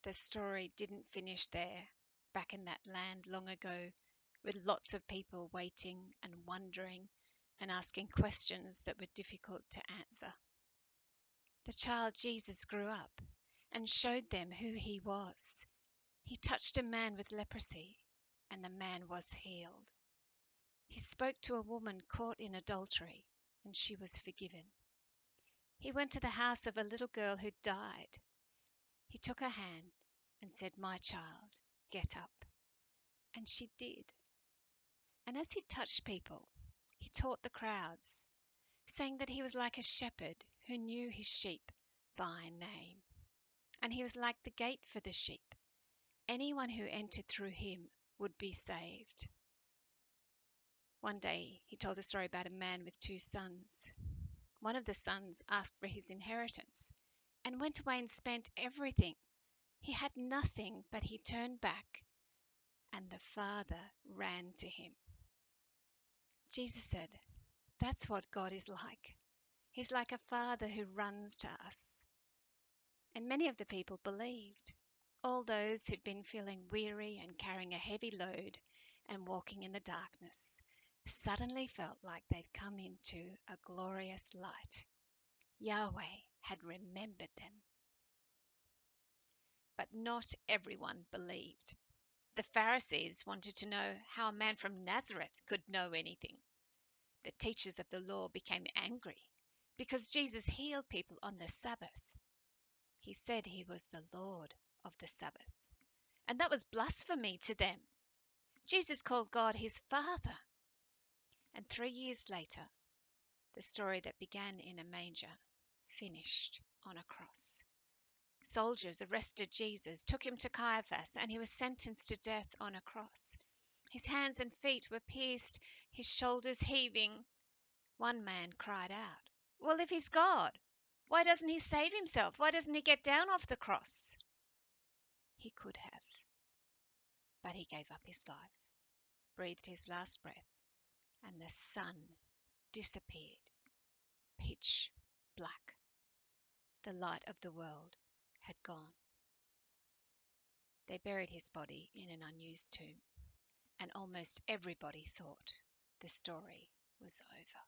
The story didn't finish there, back in that land long ago, with lots of people waiting and wondering and asking questions that were difficult to answer. The child Jesus grew up and showed them who he was. He touched a man with leprosy, and the man was healed. He spoke to a woman caught in adultery, and she was forgiven. He went to the house of a little girl who died. He took her hand and said, "My child, get up." And she did. And as he touched people, he taught the crowds, saying that he was like a shepherd who knew his sheep by name. And he was like the gate for the sheep. Anyone who entered through him would be saved. One day he told a story about a man with two sons. One of the sons asked for his inheritance and went away and spent everything. He had nothing, but he turned back, and the father ran to him. Jesus said, that's what God is like. He's like a father who runs to us. And many of the people believed. All those who'd been feeling weary and carrying a heavy load and walking in the darkness suddenly felt like they'd come into a glorious light. Yahweh had remembered them. But not everyone believed. The Pharisees wanted to know how a man from Nazareth could know anything. The teachers of the law became angry because Jesus healed people on the Sabbath. He said he was the Lord of the Sabbath, and that was blasphemy to them. Jesus called God his Father. And 3 years later, the story that began in a manger finished on a cross. Soldiers arrested Jesus, took him to Caiaphas, and he was sentenced to death on a cross. His hands and feet were pierced, his shoulders heaving. One man cried out, "Well, if he's God, why doesn't he save himself? Why doesn't he get down off the cross?" He could have, but he gave up his life, breathed his last breath, and the sun disappeared, pitch black. The light of the world had gone. They buried his body in an unused tomb, and almost everybody thought the story was over.